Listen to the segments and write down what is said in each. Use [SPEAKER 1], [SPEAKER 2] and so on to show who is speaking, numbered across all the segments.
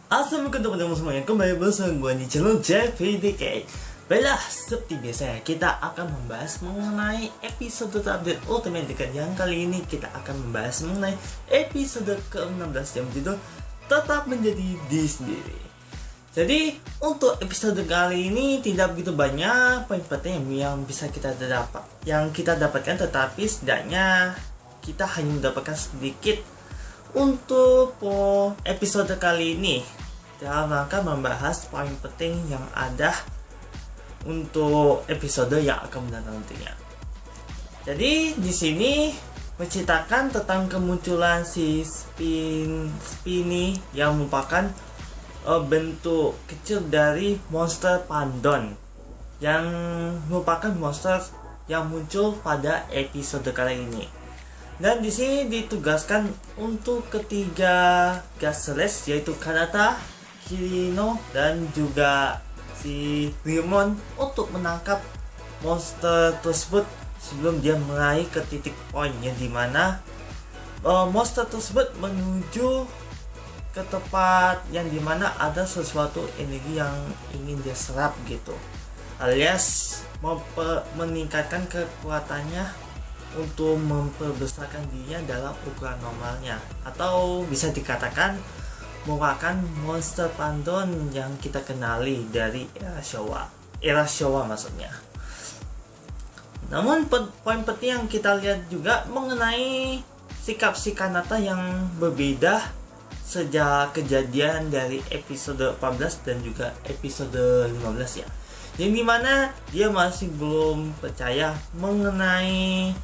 [SPEAKER 1] Assalamualaikum teman-teman semuanya, kembali bersama gue di channel JVDK. Baiklah, seperti biasa kita akan membahas mengenai episode terupdate Ultimate Decade. Yang kali ini kita akan membahas mengenai episode ke-16 yang berjudul Tetap Menjadi Diri Sendiri. Jadi untuk episode kali ini tidak begitu banyak poin penting yang bisa kita dapatkan, tetapi setidaknya kita hanya mendapatkan sedikit untuk episode kali ini dalam rangka membahas poin penting yang ada untuk episode yang akan mendatang nantinya. Jadi di sini menceritakan tentang kemunculan si Spiny yang merupakan bentuk kecil dari monster Pandon, yang merupakan monster yang muncul pada episode kali ini. Dan di sini ditugaskan untuk ketiga Gastles, yaitu Kanata, Kirino, dan juga si Rimon untuk menangkap monster tersebut sebelum dia meraih ke titik poin yang dimana monster tersebut menuju ke tempat yang dimana ada sesuatu energi yang ingin dia serap gitu, alias meningkatkan kekuatannya untuk memperbesarkan dirinya dalam ukuran normalnya, atau bisa dikatakan merupakan monster Pandon yang kita kenali dari era Showa maksudnya. Namun poin penting yang kita lihat juga mengenai sikap si Kanata yang berbeda sejak kejadian dari episode 14 dan juga episode 15 ya, yang dimana dia masih belum percaya mengenai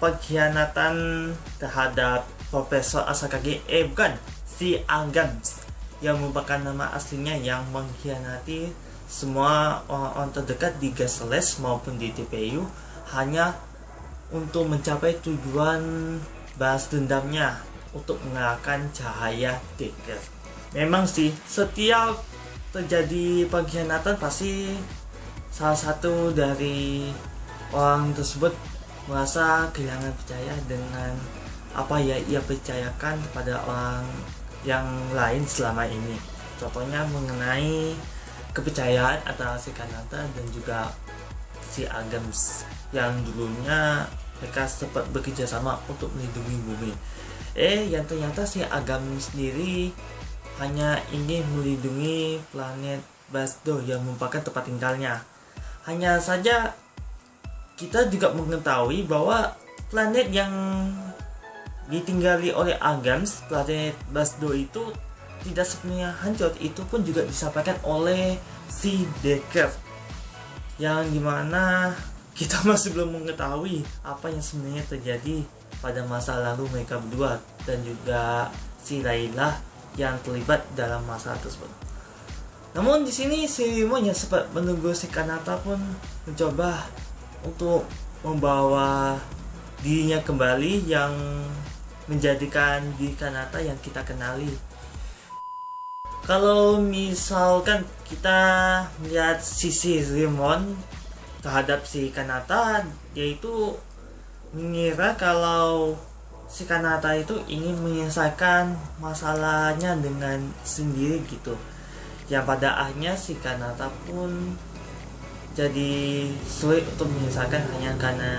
[SPEAKER 1] pengkhianatan terhadap Profesor Asakage, bukan, si Agams, yang merupakan nama aslinya, yang mengkhianati semua orang-orang terdekat di Gastles maupun di TPU hanya untuk mencapai tujuan balas dendamnya untuk mengalahkan cahaya Decker. Memang sih, setiap terjadi pengkhianatan pasti salah satu dari orang tersebut merasa kehilangan percaya dengan apa ya ia percayakan pada orang yang lain selama ini. Contohnya mengenai kepercayaan antara si Kanata dan juga si Agams yang dulunya mereka sempat bekerja sama untuk melindungi bumi. Yang ternyata si Agams sendiri hanya ingin melindungi planet Basdo yang merupakan tempat tinggalnya. Hanya saja kita juga mengetahui bahwa planet yang ditinggali oleh Agams, planet Basdo itu tidak sepenuhnya hancur. Itu pun juga disampaikan oleh si Decker, yang dimana kita masih belum mengetahui apa yang sebenarnya terjadi pada masa lalu mereka berdua, dan juga si Layla yang terlibat dalam masalah tersebut. Namun di sini si Rimon yang sempat menunggu si Kanata pun mencoba untuk membawa dirinya kembali, yang menjadikan di Kanata yang kita kenali. Kalau misalkan kita melihat sisi Rimon terhadap si Kanata, yaitu mengira kalau si Kanata itu ingin menyelesaikan masalahnya dengan sendiri gitu. Yang pada akhirnya si Kanata pun jadi sulit untuk menyelesaikan hanya karena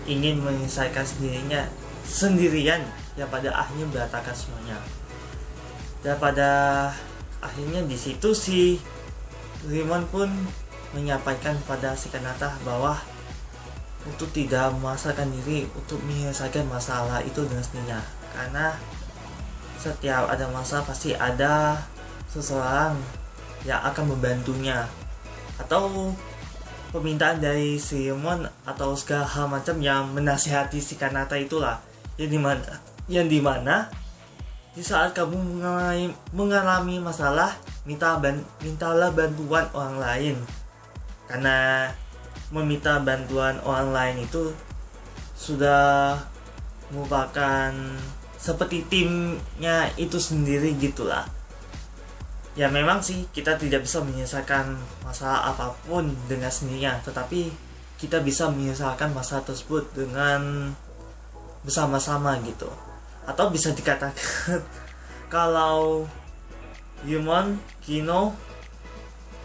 [SPEAKER 1] ingin menyelesaikan sendirian, yang pada akhirnya berantakan semuanya. Dan pada akhirnya di situ si Rimon pun menyampaikan pada si Kanata bahwa untuk tidak memaksakan diri untuk menyelesaikan masalah itu dengan sendirinya, karena setiap ada masalah pasti ada seseorang yang akan membantunya, atau permintaan dari si Rimon atau segala hal macam yang menasihati si Kanata itulah, yang dimana di saat kamu mengalami masalah, mintalah bantuan orang lain, karena meminta bantuan orang lain itu sudah merupakan seperti timnya itu sendiri gitulah. Ya memang sih kita tidak bisa menyelesaikan masalah apapun dengan sendirinya, tetapi kita bisa menyelesaikan masalah tersebut dengan bersama-sama gitu. Atau bisa dikatakan kalau Rimon, Kino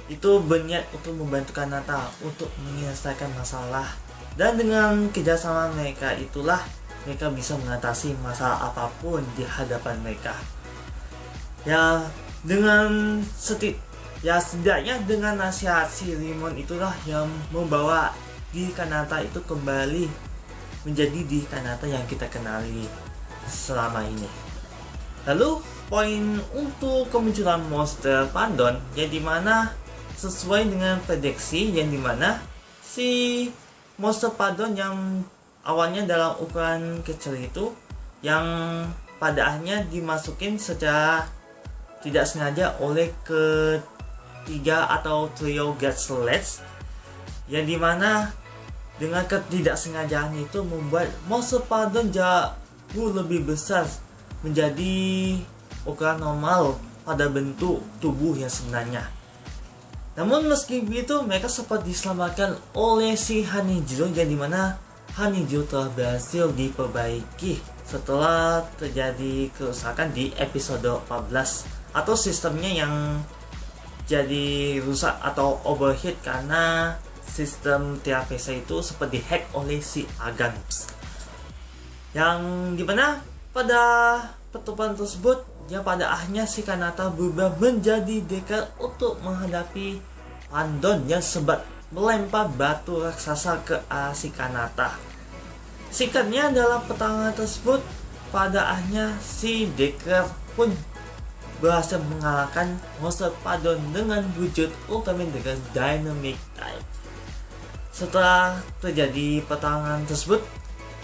[SPEAKER 1] itu berniat untuk membantu Kanata untuk menyelesaikan masalah, dan dengan kerjasama mereka itulah mereka bisa mengatasi masalah apapun di hadapan mereka. Ya dengan setidaknya dengan nasihat si Rimon itulah yang membawa diri Kanata itu kembali menjadi diri Kanata yang kita kenali selama ini. Lalu poin untuk kemunculan monster Pandon yang dimana sesuai dengan prediksi yang dimana si monster Pandon yang awalnya dalam ukuran kecil itu yang pada akhirnya dimasukin secara tidak sengaja oleh ketiga atau trio Gatslets, yang dimana dengan ketidaksengajaan itu membuat monster Pandon jauh lebih besar menjadi ukuran normal pada bentuk tubuh yang sebenarnya. Namun meski begitu mereka sempat diselamatkan oleh si Hanijiro, yang dimana Hanijiro telah berhasil diperbaiki setelah terjadi kerusakan di episode 14, atau sistemnya yang jadi rusak atau overheat karena sistem TAPC itu sempat dihack oleh si Agan, yang dimana pada pertemuan tersebut yang pada akhirnya si Kanata berubah menjadi Decker untuk menghadapi Pandon yang sempat melempar batu raksasa ke arah si Kanata. Singkatnya dalam pertarungan tersebut pada akhirnya si Decker pun berhasil mengalahkan monster Pandon dengan wujud Ultimate dengan Dynamic Type. Setelah terjadi pertarungan tersebut,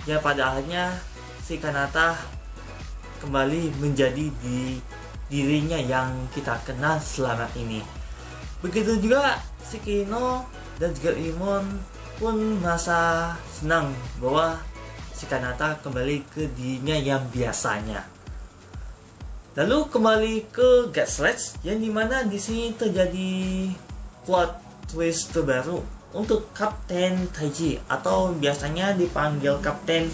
[SPEAKER 1] ya pada akhirnya si Kanata kembali menjadi dirinya yang kita kenal selama ini. Begitu juga si Kino dan juga Rimon pun merasa senang bahwa si Kanata kembali ke dirinya yang biasanya. Lalu kembali ke Gatslets, yang dimana di sini terjadi plot twist terbaru untuk Kapten Taiji, atau biasanya dipanggil Kapten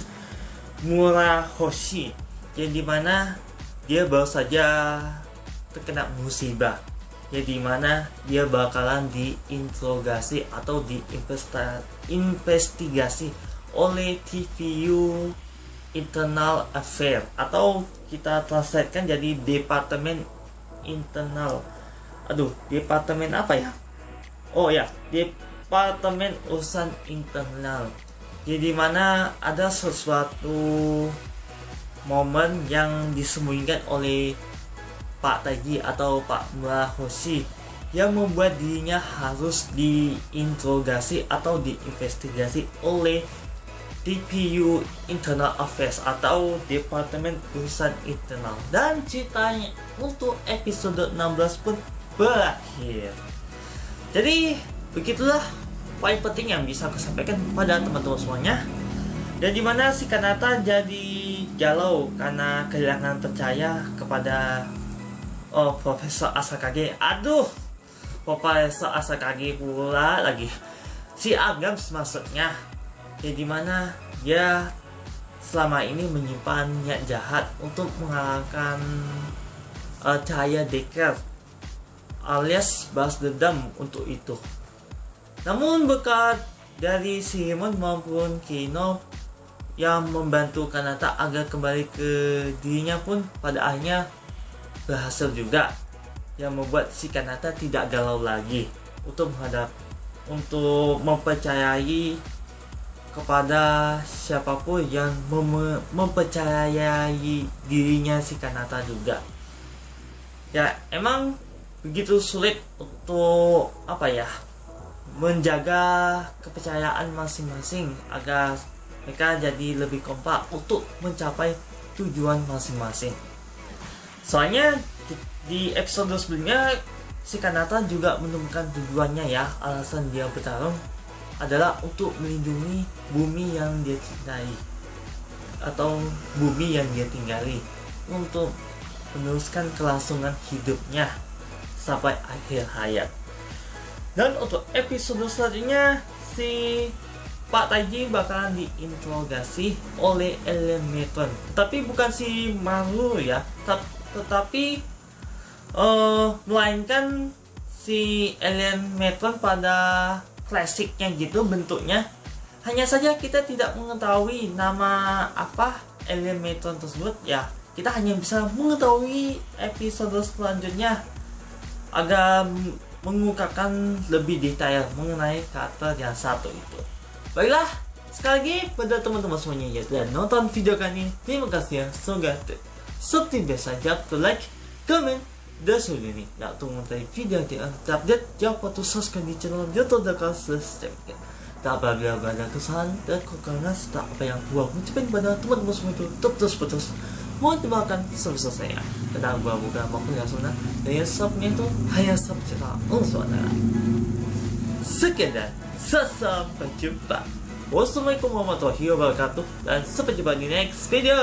[SPEAKER 1] Murahoshi, yang dimana dia baru saja terkena musibah, yang dimana dia bakalan diinterogasi atau diinvestigasi oleh TVU Internal Affair, atau kita translatekan jadi Departemen Internal. Departemen apa ya? Oh ya, Departemen Urusan Internal. Jadi mana ada sesuatu momen yang disembunyikan oleh Pak Taiji atau Pak Murahoshi yang membuat dirinya harus diinterogasi atau diinvestigasi oleh DPU Internal Affairs atau Departemen Urusan Internal. Dan ceritanya untuk episode 16 pun berakhir. Jadi begitulah poin penting yang bisa aku sampaikan pada teman-teman semuanya. Dan dimana si Kanata jadi galau karena kehilangan percaya kepada Profesor Asakage. Profesor Asakage pula lagi. Si Agams maksudnya. Ya dimana dia selama ini menyimpan niat jahat untuk mengalahkan Cahaya Decker alias balas dendam untuk itu. Namun berkat dari si Rimon maupun Kino yang membantu Kanata agar kembali ke dirinya pun pada akhirnya berhasil juga, yang membuat si Kanata tidak galau lagi untuk mempercayai kepada siapapun yang mempercayai dirinya si Kanata juga. Ya emang begitu sulit untuk menjaga kepercayaan masing-masing agar mereka jadi lebih kompak untuk mencapai tujuan masing-masing. Soalnya di episode sebelumnya si Kanata juga menemukan tujuannya ya, alasan dia bertarung adalah untuk melindungi bumi yang dia cintai atau bumi yang dia tinggali, untuk meneruskan kelangsungan hidupnya sampai akhir hayat. Dan untuk episode selanjutnya si Pak Taiji bakalan diinterogasi oleh Elementon, tapi bukan si Maru ya, tetapi Melainkan si alien Metron pada klasiknya gitu bentuknya. Hanya saja kita tidak mengetahui nama apa alien Metron tersebut ya. Kita hanya bisa mengetahui episode selanjutnya agar mengungkapkan lebih detail mengenai karakter yang satu itu. Baiklah, sekali lagi pada teman-teman semuanya yang sudah nonton video kali ini, terima kasih ya. Semoga seperti biasa, jangan lupa like, comment, dan share ini. Nah, untuk mengetahui video yang terupdate, jangan lupa untuk subscribe di channel YouTube dan subscribe. Tak apabila ada kesalahan dan kekurangan serta apa yang gua ucapin pada teman-teman semua itu terus mohon dimaafkan sebesar saya karena gua bukan makhluk yang sempurna dan yang sempurna itu hanya secara suara. Sekian dan sampai jumpa. Wassalamualaikum warahmatullahi wabarakatuh dan sampai jumpa di next video.